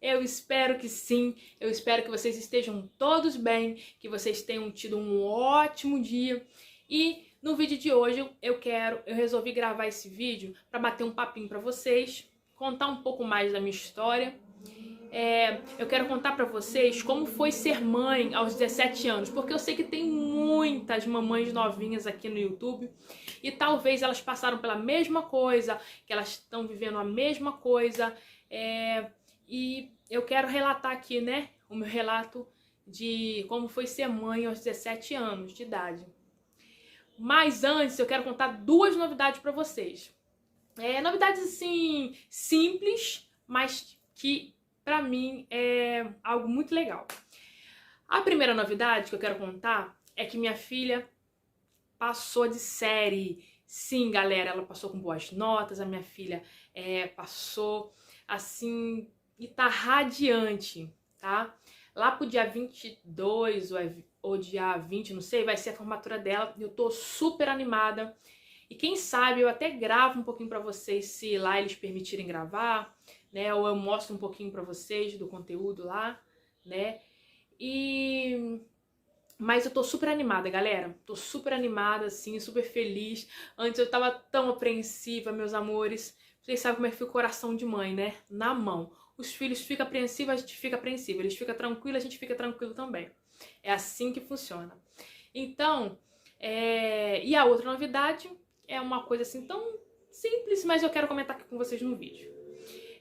Eu espero que sim, eu espero que vocês estejam todos bem, que vocês tenham tido um ótimo dia. E no vídeo de hoje eu resolvi gravar esse vídeo para bater um papinho para vocês, contar um pouco mais da minha história. Eu quero contar para vocês como foi ser mãe aos 17 anos, porque eu sei que tem muitas mamães novinhas aqui no YouTube e talvez elas passaram pela mesma coisa, que elas estão vivendo a mesma coisa, e eu quero relatar aqui, né, o meu relato de como foi ser mãe aos 17 anos de idade. Mas antes eu quero contar duas novidades para vocês. Novidades assim, simples, mas que pra mim é algo muito legal. A primeira novidade que eu quero contar é que minha filha passou de série. Sim, galera, ela passou com boas notas, a minha filha passou assim e tá radiante, tá? Lá pro dia 22 ou dia 20, não sei, vai ser a formatura dela e eu tô super animada. E quem sabe eu até gravo um pouquinho pra vocês, se lá eles permitirem gravar, né? Ou eu mostro um pouquinho pra vocês do conteúdo lá, né? Mas eu tô super animada, galera. Tô super animada, assim, super feliz. Antes eu tava tão apreensiva, meus amores. Vocês sabem como é que fica o coração de mãe, né? Na mão. Os filhos ficam apreensivos, a gente fica apreensiva. Eles ficam tranquilos, a gente fica tranquilo também. É assim que funciona. Então, e a outra novidade é uma coisa assim tão simples, mas eu quero comentar aqui com vocês no vídeo.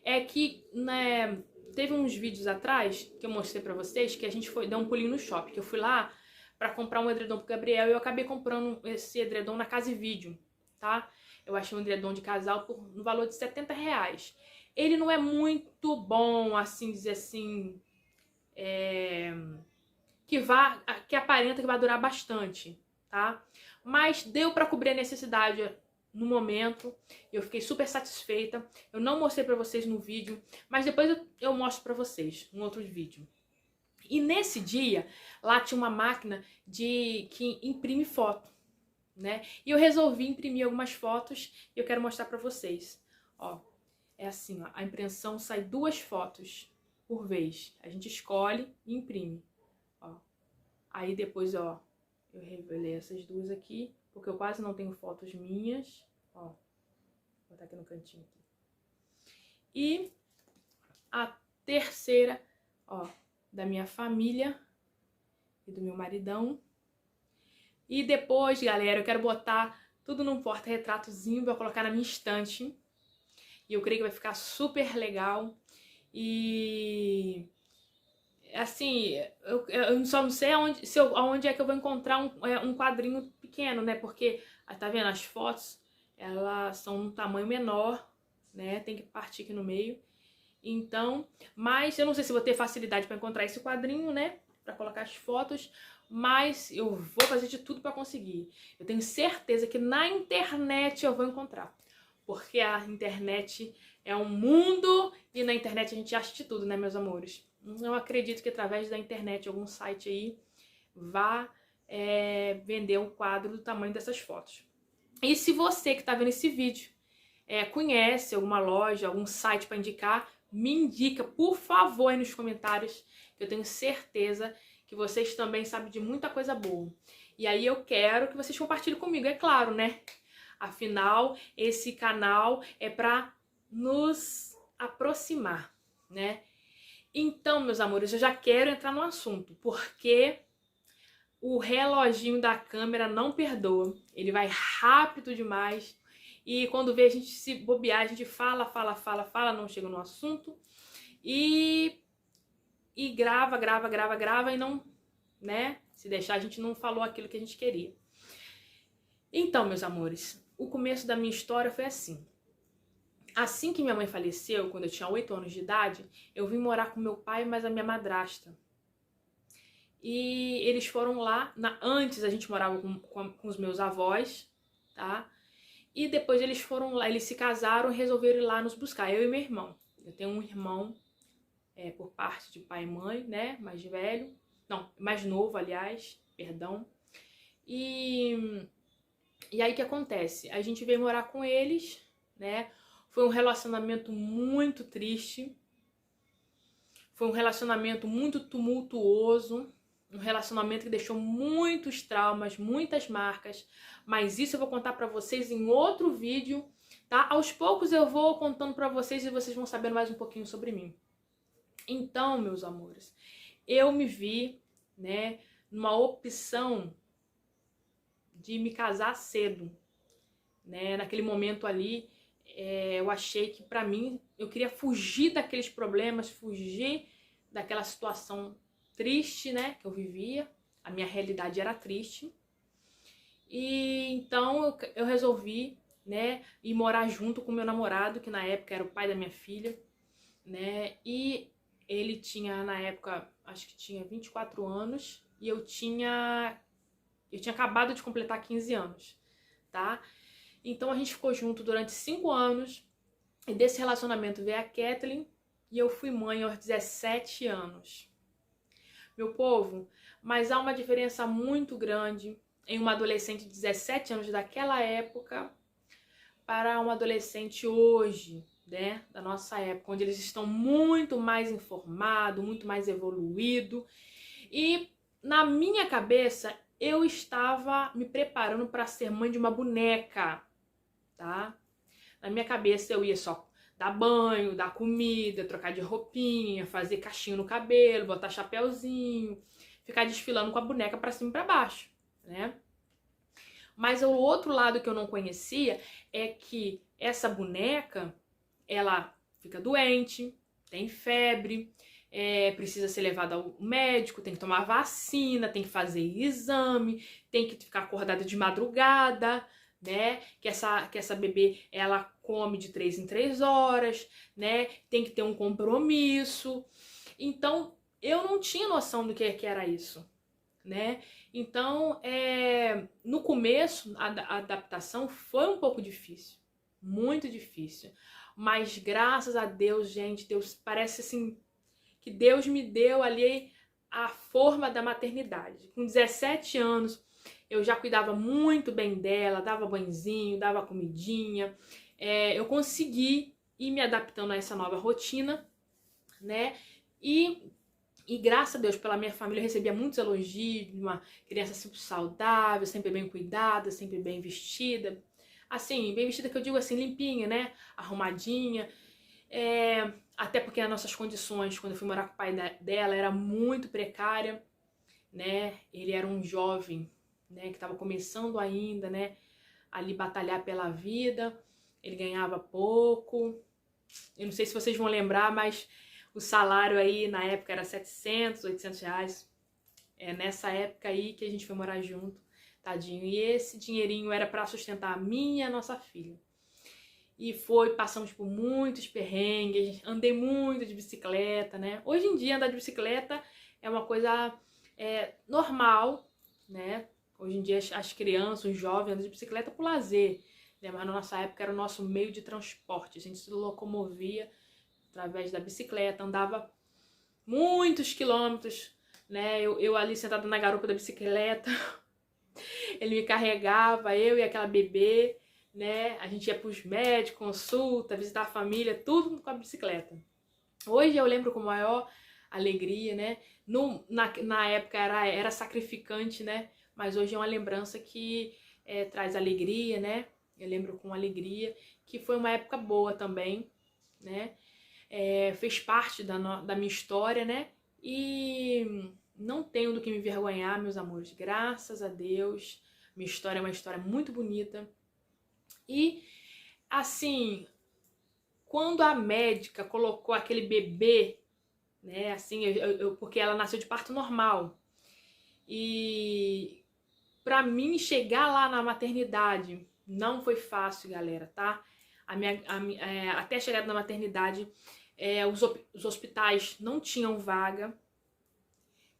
É que, né, teve uns vídeos atrás que eu mostrei pra vocês que a gente deu um pulinho no shopping, que eu fui lá pra comprar um edredom pro Gabriel e eu acabei comprando esse edredom na Casa e Vídeo, tá? Eu achei um edredom de casal no valor de R$ 70. Ele não é muito bom, assim, dizer assim, que aparenta que vai durar bastante, tá? Mas deu pra cobrir a necessidade no momento, eu fiquei super satisfeita. Eu não mostrei pra vocês no vídeo, mas depois eu mostro pra vocês em outro vídeo. E nesse dia, lá tinha uma máquina que imprime foto, né? E eu resolvi imprimir algumas fotos e eu quero mostrar pra vocês. Ó, é assim, ó, a impressão sai 2 fotos por vez. A gente escolhe e imprime, ó. Aí depois, ó, eu revelei essas duas aqui, porque eu quase não tenho fotos minhas, ó. Vou botar aqui no cantinho aqui. E a terceira, ó, da minha família e do meu maridão. E depois, galera, eu quero botar tudo num porta-retratozinho pra colocar na minha estante. E eu creio que vai ficar super legal. E assim, eu só não sei aonde é que eu vou encontrar um quadrinho pequeno, né? Porque, tá vendo, as fotos, elas são um tamanho menor, né? Tem que partir aqui no meio. Então, mas eu não sei se vou ter facilidade para encontrar esse quadrinho, né? Para colocar as fotos, mas eu vou fazer de tudo para conseguir. Eu tenho certeza que na internet eu vou encontrar. Porque a internet é um mundo e na internet a gente acha de tudo, né, meus amores? Eu acredito que através da internet, algum site aí, vá vender um quadro do tamanho dessas fotos. E se você que está vendo esse vídeo conhece alguma loja, algum site para indicar, me indica, por favor, aí nos comentários, que eu tenho certeza que vocês também sabem de muita coisa boa. E aí eu quero que vocês compartilhem comigo, é claro, né? Afinal, esse canal é para nos aproximar, né? Então, meus amores, eu já quero entrar no assunto, porque o reloginho da câmera não perdoa. Ele vai rápido demais. E quando vê a gente se bobear, a gente fala, não chega no assunto. E grava e não, né? Se deixar, a gente não falou aquilo que a gente queria. Então, meus amores, o começo da minha história foi assim. Assim que minha mãe faleceu, quando eu tinha 8 anos de idade, eu vim morar com meu pai, mas a minha madrasta. E eles foram lá, antes a gente morava com os meus avós, tá? E depois eles foram lá, eles se casaram e resolveram ir lá nos buscar, eu e meu irmão. Eu tenho um irmão por parte de pai e mãe, né, mais velho, não, mais novo, aliás, perdão. E aí o que acontece? A gente veio morar com eles, né, foi um relacionamento muito triste. Foi um relacionamento muito tumultuoso, um relacionamento que deixou muitos traumas, muitas marcas, mas isso eu vou contar pra vocês em outro vídeo, tá? Aos poucos eu vou contando pra vocês e vocês vão sabendo mais um pouquinho sobre mim. Então, meus amores, eu me vi, né, numa opção de me casar cedo, né? Naquele momento ali, eu achei que pra mim, eu queria fugir daqueles problemas, fugir daquela situação triste, né, que eu vivia. A minha realidade era triste. E então eu resolvi, né, ir morar junto com meu namorado, que na época era o pai da minha filha, né? E ele tinha na época, acho que tinha 24 anos e eu tinha acabado de completar 15 anos, tá? Então a gente ficou junto durante 5 anos. E desse relacionamento veio a Kathleen e eu fui mãe aos 17 anos. Meu povo, mas há uma diferença muito grande em uma adolescente de 17 anos daquela época para uma adolescente hoje, né, da nossa época, onde eles estão muito mais informados, muito mais evoluídos. E na minha cabeça, eu estava me preparando para ser mãe de uma boneca, tá? Na minha cabeça eu ia só dar banho, dar comida, trocar de roupinha, fazer cachinho no cabelo, botar chapéuzinho, ficar desfilando com a boneca pra cima e pra baixo, né? Mas o outro lado que eu não conhecia é que essa boneca, ela fica doente, tem febre, precisa ser levada ao médico, tem que tomar vacina, tem que fazer exame, tem que ficar acordada de madrugada, né? Que essa bebê, ela come de 3 em 3 horas, né? Tem que ter um compromisso. Então, eu não tinha noção do que era isso, né? Então, no começo, a adaptação foi um pouco difícil, muito difícil. Mas graças a Deus, gente, Deus parece assim que Deus me deu ali a forma da maternidade. Com 17 anos, eu já cuidava muito bem dela, dava banhozinho, dava comidinha. Eu consegui ir me adaptando a essa nova rotina, né? E graças a Deus, pela minha família, eu recebia muitos elogios de uma criança sempre saudável, sempre bem cuidada, sempre bem vestida. Assim, bem vestida que eu digo assim, limpinha, né? Arrumadinha. Até porque as nossas condições, quando eu fui morar com o pai dela, era muito precária, né? Ele era um jovem, né? Que estava começando ainda, né? Ali batalhar pela vida. Ele ganhava pouco. Eu não sei se vocês vão lembrar, mas o salário aí na época era 700, 800 reais. É nessa época aí que a gente foi morar junto, tadinho. E esse dinheirinho era para sustentar a minha e a nossa filha. E passamos por muitos perrengues, andei muito de bicicleta, né? Hoje em dia andar de bicicleta é uma coisa normal, né? Hoje em dia as crianças, os jovens andam de bicicleta por lazer, né? Mas na nossa época era o nosso meio de transporte. A gente se locomovia através da bicicleta, andava muitos quilômetros, né? Eu ali sentada na garupa da bicicleta, ele me carregava, eu e aquela bebê, né? A gente ia pros médicos, consulta, visitar a família, tudo com a bicicleta. Hoje eu lembro com maior alegria, né? Na época era sacrificante, né? Mas hoje é uma lembrança que traz alegria, né? Eu lembro com alegria que foi uma época boa também, né? Fez parte da minha história, né? E não tenho do que me envergonhar, meus amores. Graças a Deus. Minha história é uma história muito bonita. E, assim, quando a médica colocou aquele bebê, né? Assim, porque ela nasceu de parto normal. E pra mim chegar lá na maternidade não foi fácil, galera, tá? Até a chegada na maternidade, os hospitais não tinham vaga,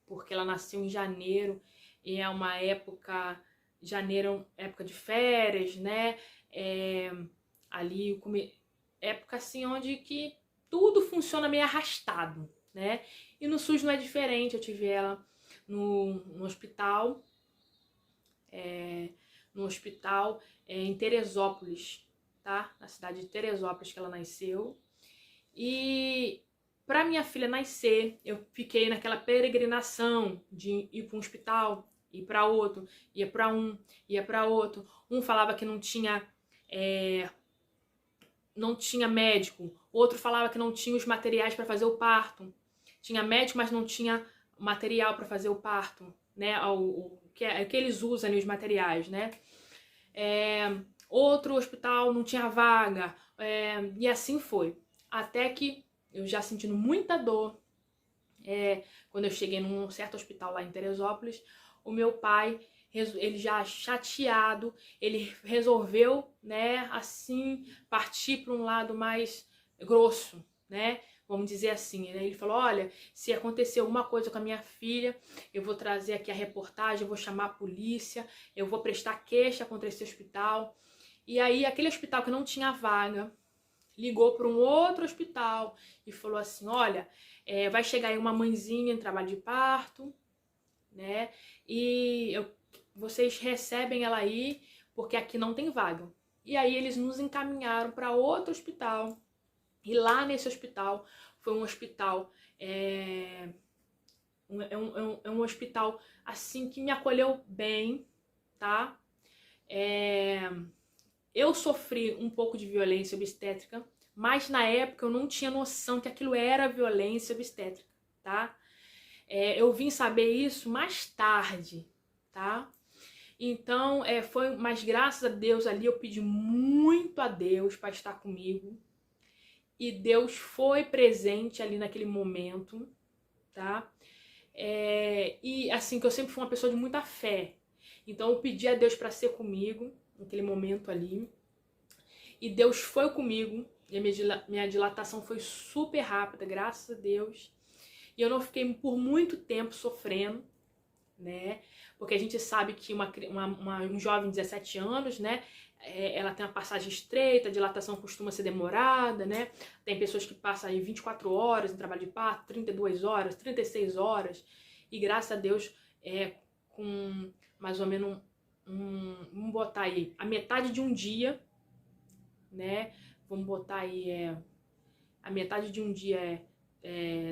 porque ela nasceu em janeiro, e é uma época, janeiro é época de férias, né? Ali, época assim, onde que tudo funciona meio arrastado, né? E no SUS não é diferente, eu tive ela no hospital, em Teresópolis, tá? Na cidade de Teresópolis que ela nasceu. E Para minha filha nascer, eu fiquei naquela peregrinação de ir para um hospital, ir para outro, ia para um, ia para outro. Um falava que não tinha médico, outro falava que não tinha os materiais para fazer o parto. Tinha médico, mas não tinha material para fazer o parto, né? O que eles usam ali, os materiais, né? Outro hospital não tinha vaga, e assim foi. Até que eu já sentindo muita dor, quando eu cheguei num certo hospital lá em Teresópolis, o meu pai, ele já chateado, ele resolveu, né, assim, partir para um lado mais grosso, né? Vamos dizer assim, né? Ele falou, olha, se acontecer alguma coisa com a minha filha, eu vou trazer aqui a reportagem, eu vou chamar a polícia, eu vou prestar queixa contra esse hospital. E aí, aquele hospital que não tinha vaga, ligou para um outro hospital e falou assim, olha, vai chegar aí uma mãezinha em trabalho de parto, né? E vocês recebem ela aí, porque aqui não tem vaga. E aí eles nos encaminharam para outro hospital. E lá nesse hospital, foi um hospital, um hospital assim que me acolheu bem, tá? Eu sofri um pouco de violência obstétrica, mas na época eu não tinha noção que aquilo era violência obstétrica, tá? Eu vim saber isso mais tarde, tá? Então, mas graças a Deus ali eu pedi muito a Deus para estar comigo. E Deus foi presente ali naquele momento, tá? E assim, que eu sempre fui uma pessoa de muita fé. Então eu pedi a Deus para ser comigo naquele momento ali. E Deus foi comigo. E a minha dilatação foi super rápida, graças a Deus. E eu não fiquei por muito tempo sofrendo, né? Porque a gente sabe que um jovem de 17 anos, né? Ela tem uma passagem estreita, a dilatação costuma ser demorada, né? Tem pessoas que passam aí 24 horas em trabalho de parto, 32 horas, 36 horas. E graças a Deus, com mais ou menos vamos botar aí, a metade de um dia, né? Vamos botar aí, a metade de um dia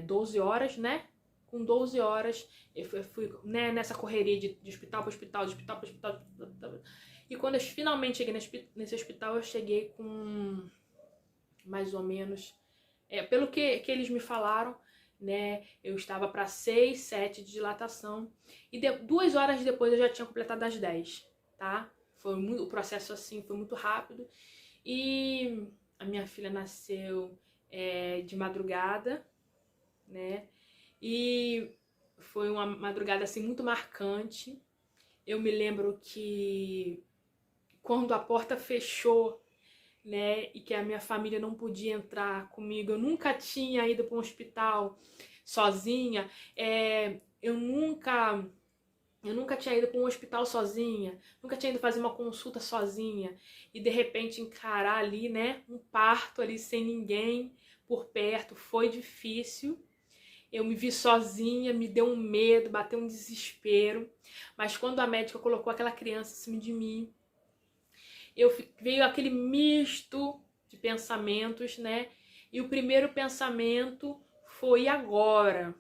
12 horas, né? Com 12 horas, eu fui né, nessa correria de hospital para hospital, de hospital para hospital. E quando eu finalmente cheguei nesse hospital, eu cheguei com mais ou menos, pelo que eles me falaram, né? Eu estava para 6, 7 de dilatação. E 2 horas depois eu já tinha completado as 10, tá? O processo assim foi muito rápido. E a minha filha nasceu de madrugada, né? E foi uma madrugada assim muito marcante. Eu me lembro que quando a porta fechou, né, e que a minha família não podia entrar comigo, eu nunca tinha ido para um hospital sozinha, eu nunca tinha ido para um hospital sozinha, nunca tinha ido fazer uma consulta sozinha, e de repente encarar ali, né, um parto ali sem ninguém por perto, foi difícil. Eu me vi sozinha, me deu um medo, bateu um desespero. Mas quando a médica colocou aquela criança em cima de mim, veio aquele misto de pensamentos, né? E o primeiro pensamento foi: e agora?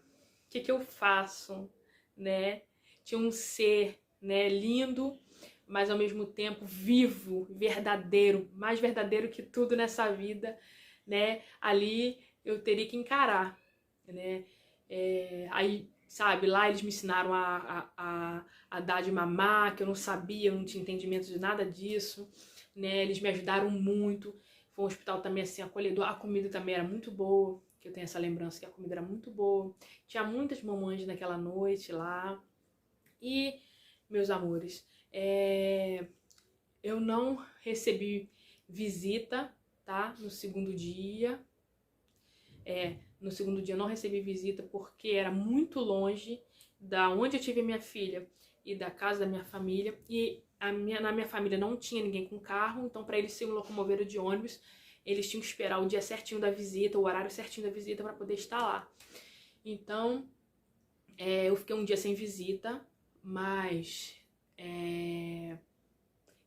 O que eu faço? Né? Tinha um ser, né, lindo, mas ao mesmo tempo vivo, verdadeiro, mais verdadeiro que tudo nessa vida, né? Ali eu teria que encarar, né? Aí, sabe, lá eles me ensinaram a dar de mamar, que eu não sabia, eu não tinha entendimento de nada disso, né? Eles me ajudaram muito. Foi um hospital também assim, acolhedor. A comida também era muito boa, que eu tenho essa lembrança que a comida era muito boa. Tinha muitas mamães naquela noite lá. E, meus amores, eu não recebi visita, tá? No segundo dia. No segundo dia eu não recebi visita porque era muito longe da onde eu tive minha filha e da casa da minha família. E na minha família não tinha ninguém com carro, então para eles se locomoverem de ônibus, eles tinham que esperar o dia certinho da visita, o horário certinho da visita para poder estar lá. Então, eu fiquei um dia sem visita, mas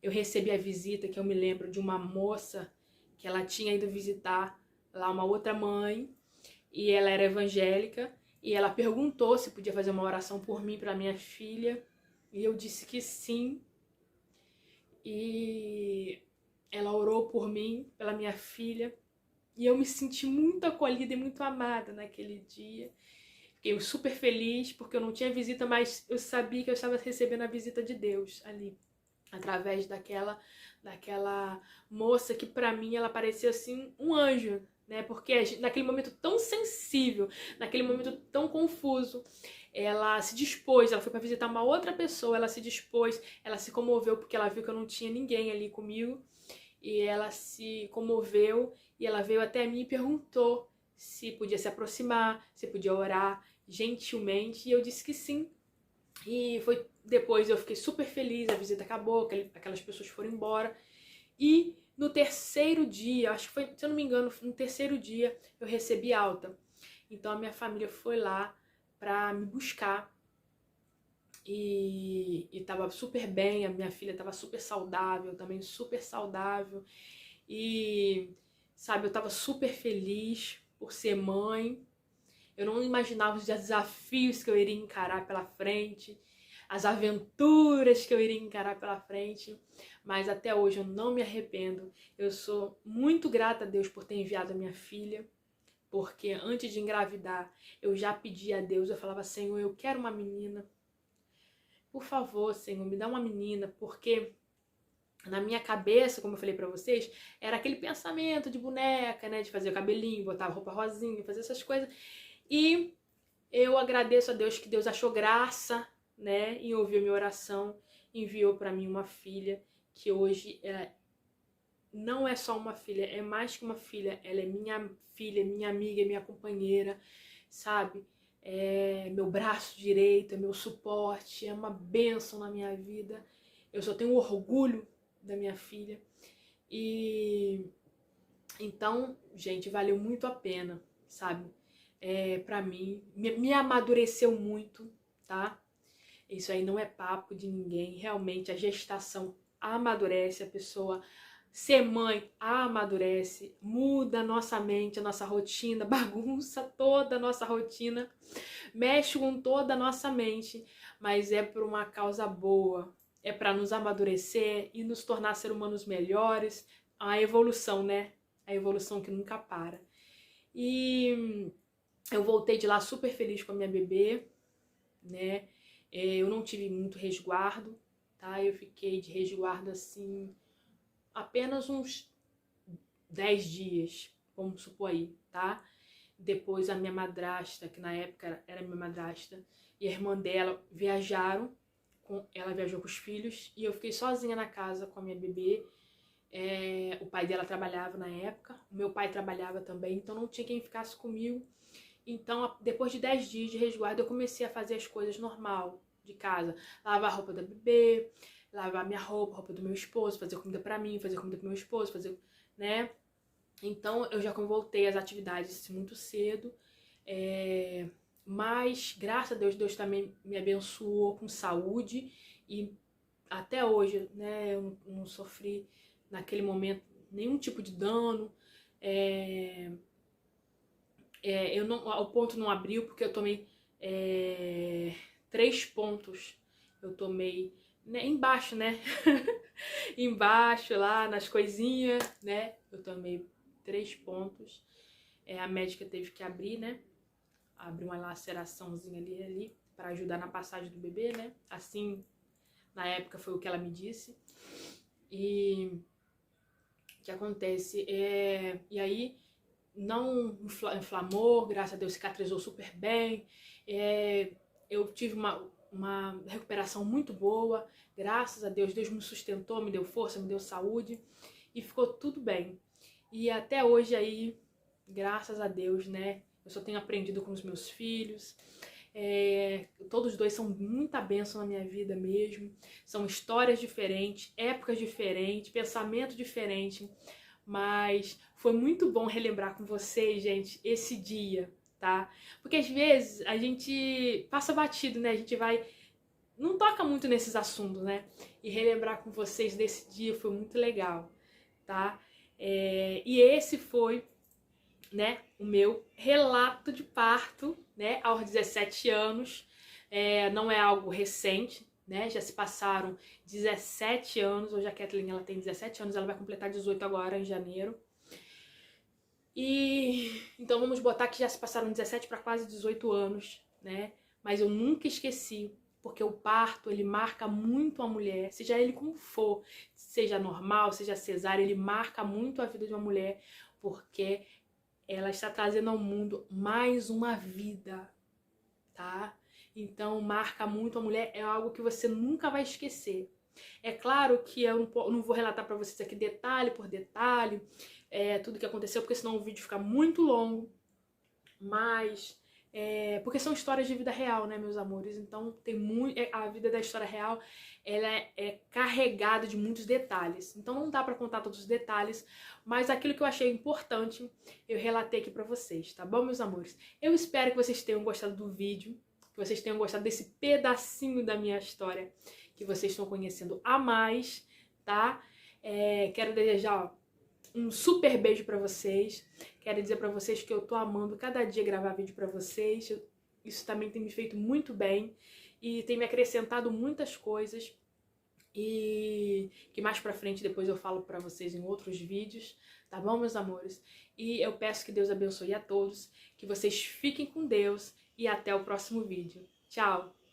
eu recebi a visita, que eu me lembro de uma moça que ela tinha ido visitar lá uma outra mãe, e ela era evangélica, e ela perguntou se podia fazer uma oração por mim, para minha filha, e eu disse que sim, e ela orou por mim, pela minha filha, e eu me senti muito acolhida e muito amada naquele dia. Fiquei super feliz, porque eu não tinha visita, mas eu sabia que eu estava recebendo a visita de Deus ali, através daquela moça que pra mim ela parecia assim um anjo, né? Porque naquele momento tão sensível, naquele momento tão confuso, ela se dispôs, ela foi pra visitar uma outra pessoa, ela se dispôs, ela se comoveu porque ela viu que eu não tinha ninguém ali comigo, e ela se comoveu e ela veio até mim e perguntou se podia se aproximar, se podia orar gentilmente, e eu disse que sim. E foi depois eu fiquei super feliz, a visita acabou, aquelas pessoas foram embora. E no terceiro dia, acho que foi, se eu não me engano, no terceiro dia eu recebi alta. Então a minha família foi lá pra me buscar. E tava super bem, a minha filha tava super saudável, também super saudável. E, sabe, eu tava super feliz por ser mãe. Eu não imaginava os desafios que eu iria encarar pela frente, as aventuras que eu iria encarar pela frente, mas até hoje eu não me arrependo. Eu sou muito grata a Deus por ter enviado a minha filha, porque antes de engravidar eu já pedi a Deus, eu falava: Senhor, eu quero uma menina. Por favor, Senhor, me dá uma menina, porque na minha cabeça, como eu falei pra vocês, era aquele pensamento de boneca, né, de fazer o cabelinho, botar roupa rosinha, fazer essas coisas. E eu agradeço a Deus que Deus achou graça, né, e ouviu minha oração, enviou para mim uma filha que hoje não é só uma filha, é mais que uma filha. Ela é minha filha, minha amiga, minha companheira, sabe? É meu braço direito, é meu suporte, é uma bênção na minha vida. Eu só tenho orgulho da minha filha. E então, gente, valeu muito a pena, sabe? Pra mim, me amadureceu muito, tá? Isso aí não é papo de ninguém. Realmente a gestação amadurece a pessoa. Ser mãe amadurece, muda a nossa mente, a nossa rotina, bagunça toda a nossa rotina, mexe com toda a nossa mente, mas é por uma causa boa, é para nos amadurecer e nos tornar seres humanos melhores, a evolução, né? A evolução que nunca para. E eu voltei de lá super feliz com a minha bebê, né? Eu não tive muito resguardo, tá? Eu fiquei de resguardo assim apenas uns 10 dias, vamos supor aí, tá? Depois a minha madrasta, que na época era minha madrasta, e a irmã dela viajaram, ela viajou com os filhos, e eu fiquei sozinha na casa com a minha bebê. O pai dela trabalhava na época, o meu pai trabalhava também, então não tinha quem ficasse comigo. Então, depois de 10 dias de resguardo, eu comecei a fazer as coisas normal de casa. Lavar a roupa da bebê, lavar minha roupa, roupa do meu esposo, fazer comida pra mim, fazer comida pro meu esposo, fazer, né? Então, eu já voltei às atividades muito cedo. Mas, graças a Deus, Deus também me abençoou com saúde. E até hoje, né, eu não sofri naquele momento nenhum tipo de dano. Eu não, o ponto não abriu porque eu tomei 3 pontos. Eu tomei, né, embaixo, né? Embaixo lá nas coisinhas, né? Eu tomei 3 pontos. A médica teve que abrir, né? Abrir uma laceraçãozinha ali para ajudar na passagem do bebê, né? Assim, na época foi o que ela me disse. E o que acontece? E aí não inflamou, graças a Deus cicatrizou super bem. Eu tive uma recuperação muito boa, graças a Deus. Deus me sustentou, me deu força, me deu saúde e ficou tudo bem. E até hoje aí, graças a Deus, né, eu só tenho aprendido com os meus filhos. Todos os dois são muita bênção na minha vida mesmo. São histórias diferentes, épocas diferentes, pensamento diferente. Mas foi muito bom relembrar com vocês, gente, esse dia, tá? Porque às vezes a gente passa batido, né? A gente não toca muito nesses assuntos, né? E relembrar com vocês desse dia foi muito legal, tá? E esse foi, né, o meu relato de parto, né, aos 17 anos. Não é algo recente, né, já se passaram 17 anos, hoje a Kathleen ela tem 17 anos, ela vai completar 18 agora em janeiro. E então vamos botar que já se passaram 17 para quase 18 anos, né, mas eu nunca esqueci, porque o parto, ele marca muito a mulher, seja ele como for, seja normal, seja cesárea, ele marca muito a vida de uma mulher, porque ela está trazendo ao mundo mais uma vida, tá? Então, marca muito a mulher, é algo que você nunca vai esquecer. É claro que eu não vou relatar para vocês aqui detalhe por detalhe, tudo que aconteceu, porque senão o vídeo fica muito longo, mas porque são histórias de vida real, né, meus amores? Então tem muito, a vida da história real, ela é carregada de muitos detalhes. Então não dá para contar todos os detalhes, mas aquilo que eu achei importante, eu relatei aqui para vocês, tá bom, meus amores? Eu espero que vocês tenham gostado do vídeo, que vocês tenham gostado desse pedacinho da minha história, que vocês estão conhecendo a mais, tá? Quero desejar, ó, um super beijo pra vocês. Quero dizer pra vocês que eu tô amando cada dia gravar vídeo pra vocês. Isso também tem me feito muito bem e tem me acrescentado muitas coisas. E que mais pra frente depois eu falo pra vocês em outros vídeos, tá bom, meus amores? E eu peço que Deus abençoe a todos, que vocês fiquem com Deus e até o próximo vídeo. Tchau!